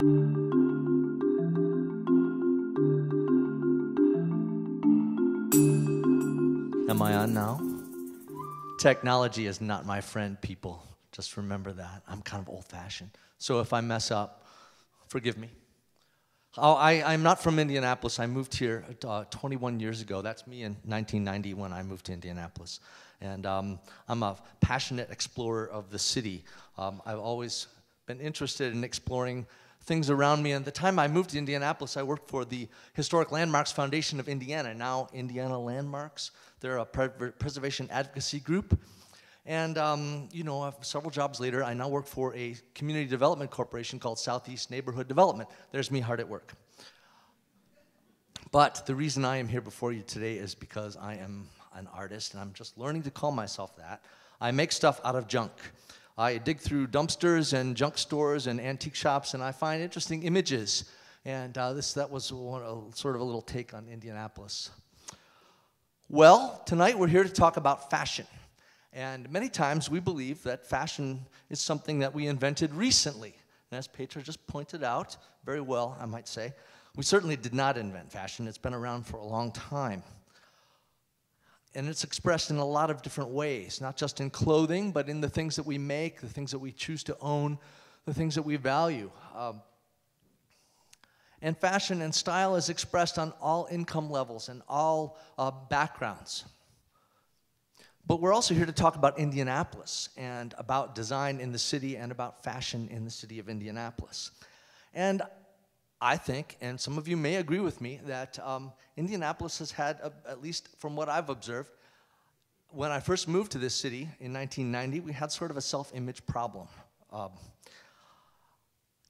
Am I on now? Technology is not my friend, people. Just remember that. I'm kind of old-fashioned. So if I mess up, forgive me. I'm not from Indianapolis. I moved here 21 years ago. That's me in 1990 when I moved to Indianapolis. And I'm a passionate explorer of the city. I've always been interested in exploring things around me. And the time I moved to Indianapolis, I worked for the Historic Landmarks Foundation of Indiana, now Indiana Landmarks. They're a preservation advocacy group. And, several jobs later, I now work for a community development corporation called Southeast Neighborhood Development. There's me hard at work. But the reason I am here before you today is because I am an artist, and I'm just learning to call myself that. I make stuff out of junk. I dig through dumpsters and junk stores and antique shops, and I find interesting images. And that was sort of a little take on Indianapolis. Well, tonight we're here to talk about fashion. And many times we believe that fashion is something that we invented recently. And as Petra just pointed out, very well, I might say, we certainly did not invent fashion. It's been around for a long time. And it's expressed in a lot of different ways, not just in clothing, but in the things that we make, the things that we choose to own, the things that we value. And fashion and style is expressed on all income levels and all backgrounds. But we're also here to talk about Indianapolis and about design in the city and about fashion in the city of Indianapolis. And I think, and some of you may agree with me, that Indianapolis has had, at least from what I've observed, when I first moved to this city in 1990, we had sort of a self-image problem.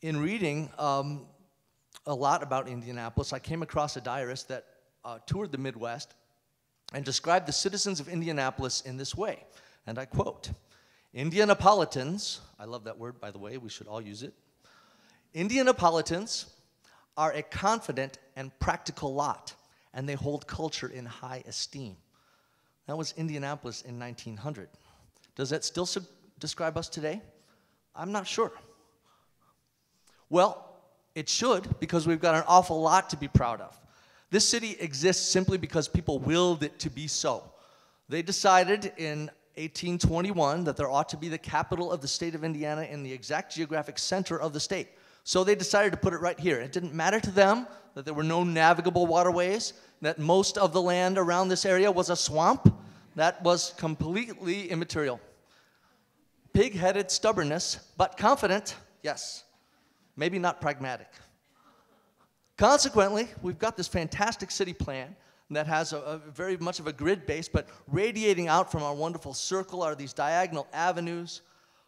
In reading a lot about Indianapolis, I came across a diarist that toured the Midwest and described the citizens of Indianapolis in this way, and I quote, "Indianapolitans," I love that word, by the way, we should all use it, "Indianapolitans are a confident and practical lot, and they hold culture in high esteem." That was Indianapolis in 1900. Does that still describe us today? I'm not sure. Well, it should, because we've got an awful lot to be proud of. This city exists simply because people willed it to be so. They decided in 1821 that there ought to be the capital of the state of Indiana in the exact geographic center of the state. So they decided to put it right here. It didn't matter to them that there were no navigable waterways, that most of the land around this area was a swamp. That was completely immaterial. Pig-headed stubbornness, but confident, yes. Maybe not pragmatic. Consequently, we've got this fantastic city plan that has a very much of a grid base, but radiating out from our wonderful circle are these diagonal avenues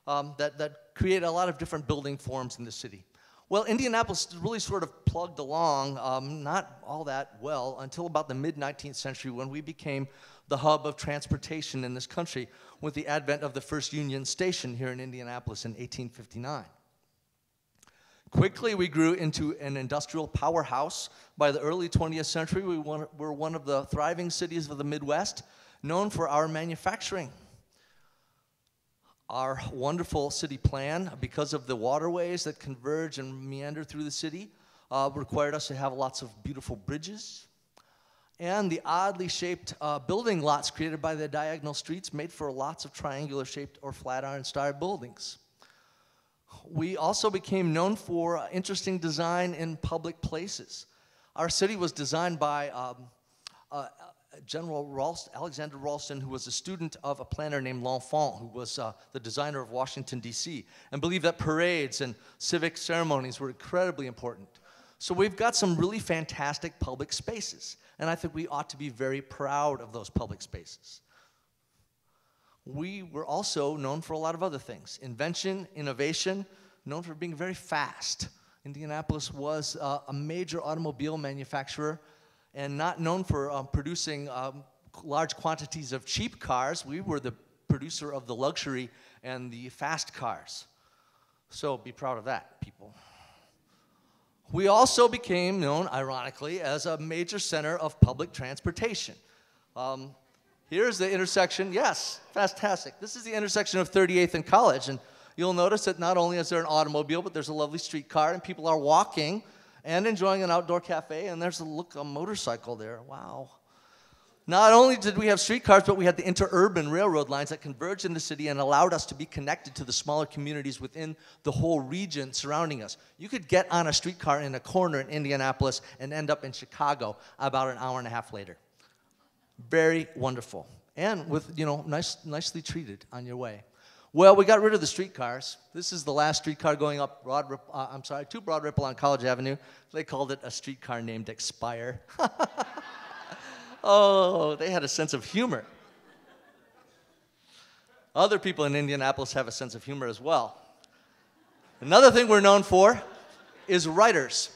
that create a lot of different building forms in the city. Well, Indianapolis really sort of plugged along, not all that well, until about the mid-19th century when we became the hub of transportation in this country with the advent of the first Union Station here in Indianapolis in 1859. Quickly, we grew into an industrial powerhouse. By the early 20th century, we were one of the thriving cities of the Midwest, known for our manufacturing. Our wonderful city plan, because of the waterways that converge and meander through the city, required us to have lots of beautiful bridges. And the oddly shaped building lots created by the diagonal streets made for lots of triangular shaped or flatiron style buildings. We also became known for interesting design in public places. Our city was designed by General Alexander Ralston, who was a student of a planner named L'Enfant, who was the designer of Washington, D.C., and believed that parades and civic ceremonies were incredibly important. So we've got some really fantastic public spaces, and I think we ought to be very proud of those public spaces. We were also known for a lot of other things. Invention, innovation, known for being very fast. Indianapolis was a major automobile manufacturer and not known for producing large quantities of cheap cars. We were the producer of the luxury and the fast cars. So be proud of that, people. We also became known, ironically, as a major center of public transportation. Here's the intersection. Yes, fantastic. This is the intersection of 38th and College, and you'll notice that not only is there an automobile, but there's a lovely streetcar, and people are walking and enjoying an outdoor cafe, and there's a motorcycle there. Wow. Not only did we have streetcars, but we had the interurban railroad lines that converged in the city and allowed us to be connected to the smaller communities within the whole region surrounding us. You could get on a streetcar in a corner in Indianapolis and end up in Chicago about an hour and a half later. Very wonderful. And with, nicely treated on your way. Well, we got rid of the streetcars. This is the last streetcar going up to Broad Ripple on College Avenue. They called it a streetcar named Expire. Oh, they had a sense of humor. Other people in Indianapolis have a sense of humor as well. Another thing we're known for is writers.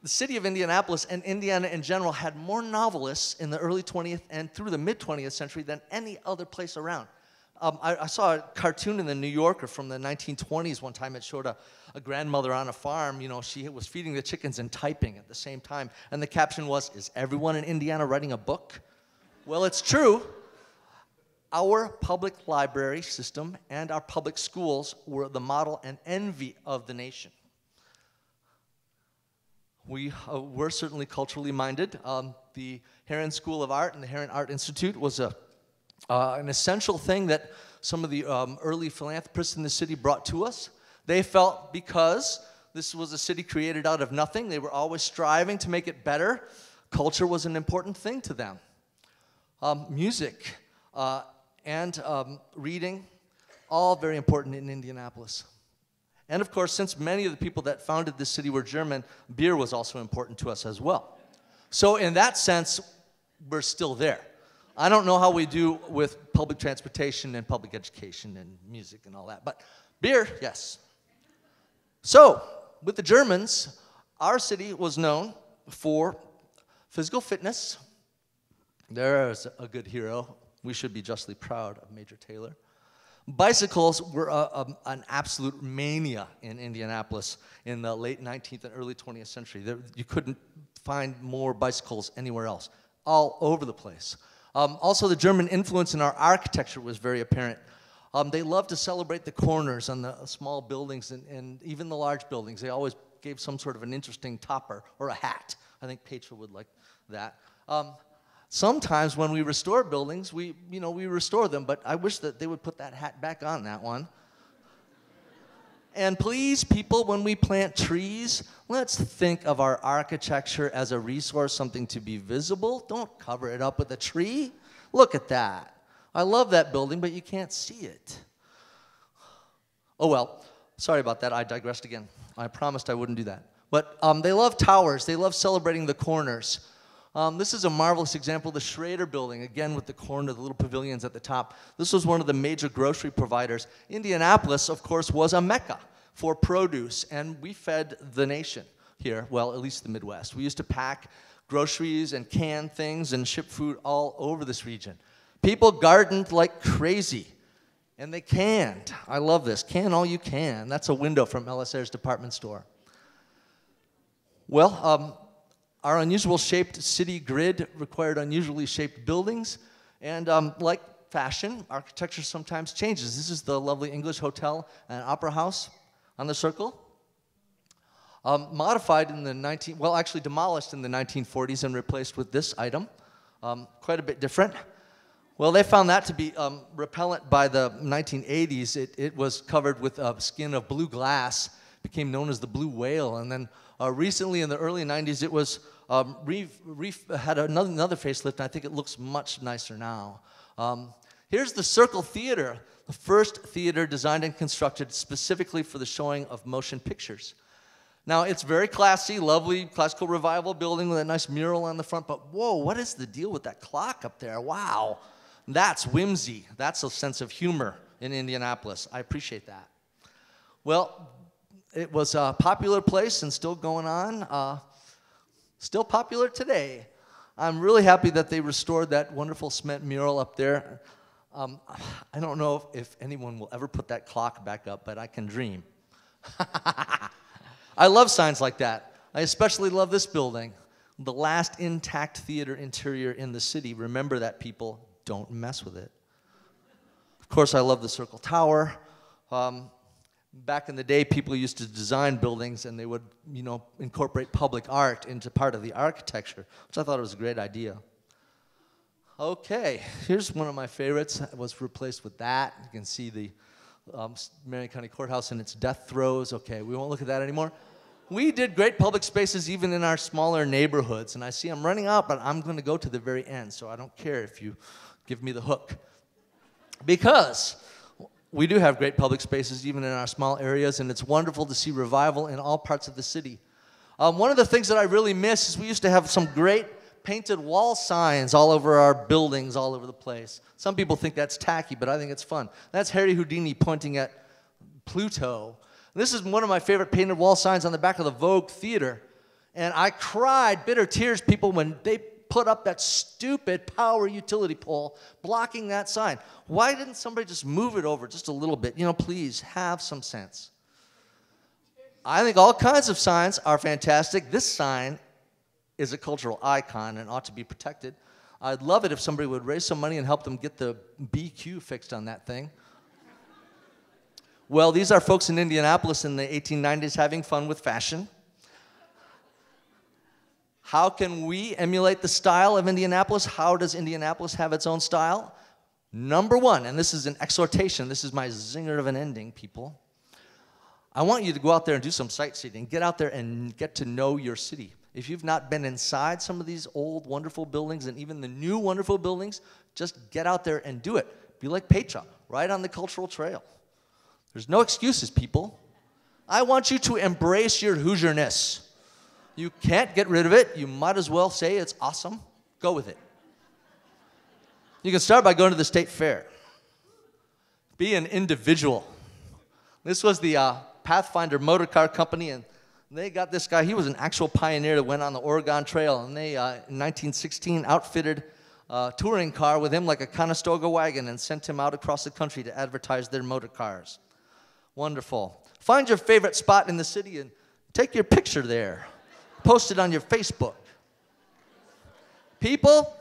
The city of Indianapolis and Indiana in general had more novelists in the early 20th and through the mid-20th century than any other place around. I saw a cartoon in the New Yorker from the 1920s one time. It showed a grandmother on a farm. She was feeding the chickens and typing at the same time. And the caption was, "Is everyone in Indiana writing a book?" Well, it's true. Our public library system and our public schools were the model and envy of the nation. We were certainly culturally minded. The Herron School of Art and the Herron Art Institute was an essential thing that some of the early philanthropists in the city brought to us. They felt because this was a city created out of nothing, they were always striving to make it better. Culture was an important thing to them. Music and reading, all very important in Indianapolis. And of course, since many of the people that founded this city were German, beer was also important to us as well. So in that sense, we're still there. I don't know how we do with public transportation and public education and music and all that, but beer, yes. So, with the Germans, our city was known for physical fitness. There's a good hero. We should be justly proud of Major Taylor. Bicycles were an absolute mania in Indianapolis in the late 19th and early 20th century. You couldn't find more bicycles anywhere else, all over the place. Also, the German influence in our architecture was very apparent. They loved to celebrate the corners on the small buildings and even the large buildings. They always gave some sort of an interesting topper or a hat. I think Petra would like that. Sometimes when we restore buildings, we restore them, but I wish that they would put that hat back on that one. And please, people, when we plant trees, let's think of our architecture as a resource, something to be visible. Don't cover it up with a tree. Look at that. I love that building, but you can't see it. Oh, well, sorry about that. I digressed again. I promised I wouldn't do that. But they love towers. They love celebrating the corners. This is a marvelous example of the Schrader building, again with the corner, the little pavilions at the top. This was one of the major grocery providers. Indianapolis, of course, was a mecca for produce, and we fed the nation here, well, at least the Midwest. We used to pack groceries and can things and ship food all over this region. People gardened like crazy, and they canned. I love this. Can all you can. That's a window from LSR's department store. Well, our unusual shaped city grid required unusually shaped buildings, and like fashion, architecture sometimes changes. This is the lovely English Hotel and Opera House on the circle. Modified in the actually demolished in the 1940s and replaced with this item. Quite a bit different. Well, they found that to be repellent by the 1980s. It was covered with a skin of blue glass, became known as the blue whale, and then recently in the early 90s it was had another facelift, and I think it looks much nicer now. Here's the Circle Theater, the first theater designed and constructed specifically for the showing of motion pictures. Now, it's very classy, lovely classical revival building with a nice mural on the front, but whoa, what is the deal with that clock up there? Wow, that's whimsy. That's a sense of humor in Indianapolis. I appreciate that. Well, it was a popular place and still going on. Still popular today. I'm really happy that they restored that wonderful cement mural up there. I don't know if anyone will ever put that clock back up, but I can dream. I love signs like that. I especially love this building. The last intact theater interior in the city. Remember that, people. Don't mess with it. Of course, I love the Circle Tower. Back in the day, people used to design buildings, and they would, incorporate public art into part of the architecture, which I thought was a great idea. Okay, here's one of my favorites. It was replaced with that. You can see the Marion County Courthouse in its death throes. Okay, we won't look at that anymore. We did great public spaces even in our smaller neighborhoods, and I see I'm running out, but I'm going to go to the very end, so I don't care if you give me the hook. Because we do have great public spaces even in our small areas, and it's wonderful to see revival in all parts of the city. One of the things that I really miss is we used to have some great painted wall signs all over our buildings, all over the place. Some people think that's tacky, but I think it's fun. That's Harry Houdini pointing at Pluto. This is one of my favorite painted wall signs on the back of the Vogue Theater. And I cried bitter tears, people, when they put up that stupid power utility pole blocking that sign. Why didn't somebody just move it over just a little bit? Please have some sense. I think all kinds of signs are fantastic. This sign is a cultural icon and ought to be protected. I'd love it if somebody would raise some money and help them get the BQ fixed on that thing. Well, these are folks in Indianapolis in the 1890s having fun with fashion. How can we emulate the style of Indianapolis? How does Indianapolis have its own style? Number one, and this is an exhortation, this is my zinger of an ending, people. I want you to go out there and do some sightseeing. Get out there and get to know your city. If you've not been inside some of these old, wonderful buildings and even the new wonderful buildings, just get out there and do it. Be like Petra, right on the cultural trail. There's no excuses, people. I want you to embrace your Hoosierness. You can't get rid of it. You might as well say it's awesome. Go with it. You can start by going to the state fair. Be an individual. This was the Pathfinder Motor Car Company, and they got this guy. He was an actual pioneer that went on the Oregon Trail, and they, in 1916, outfitted a touring car with him like a Conestoga wagon and sent him out across the country to advertise their motor cars. Wonderful. Find your favorite spot in the city and take your picture there. Post it on your Facebook. People,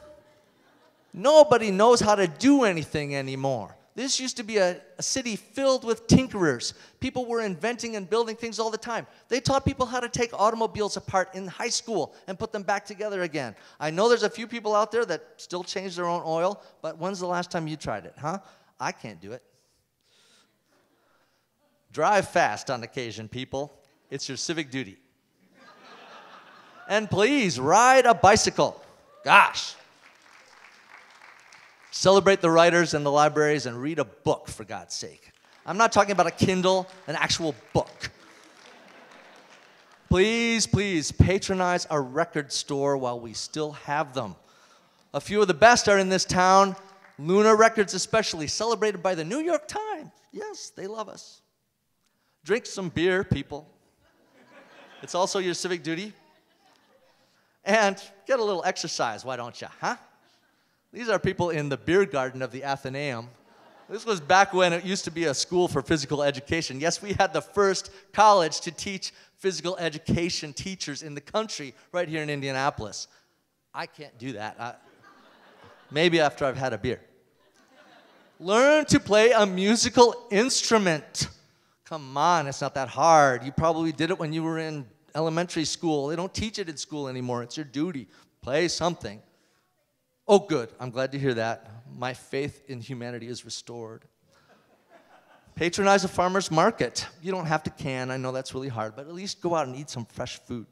nobody knows how to do anything anymore. This used to be a city filled with tinkerers. People were inventing and building things all the time. They taught people how to take automobiles apart in high school and put them back together again. I know there's a few people out there that still change their own oil, but when's the last time you tried it, huh? I can't do it. Drive fast on occasion, people. It's your civic duty. And please, ride a bicycle. Gosh. Celebrate the writers and the libraries and read a book, for God's sake. I'm not talking about a Kindle, an actual book. Please, please, patronize a record store while we still have them. A few of the best are in this town. Luna Records especially, celebrated by the New York Times. Yes, they love us. Drink some beer, people. It's also your civic duty. And get a little exercise, why don't you, huh? These are people in the beer garden of the Athenaeum. This was back when it used to be a school for physical education. Yes, we had the first college to teach physical education teachers in the country right here in Indianapolis. I can't do that. Maybe after I've had a beer. Learn to play a musical instrument. Come on, it's not that hard. You probably did it when you were in elementary school. They don't teach it in school anymore. It's your duty. Play something. Oh, good. I'm glad to hear that. My faith in humanity is restored. Patronize a farmer's market. You don't have to can. I know that's really hard, but at least go out and eat some fresh food.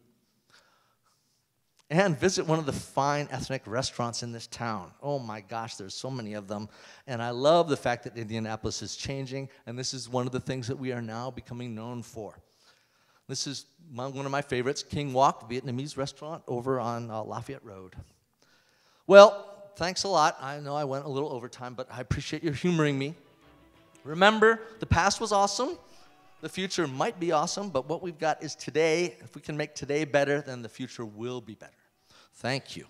And visit one of the fine ethnic restaurants in this town. Oh my gosh, there's so many of them. And I love the fact that Indianapolis is changing, and this is one of the things that we are now becoming known for. This is one of my favorites, King Wok Vietnamese restaurant over on Lafayette Road. Well, thanks a lot. I know I went a little overtime, but I appreciate your humoring me. Remember, the past was awesome. The future might be awesome, but what we've got is today. If we can make today better, then the future will be better. Thank you.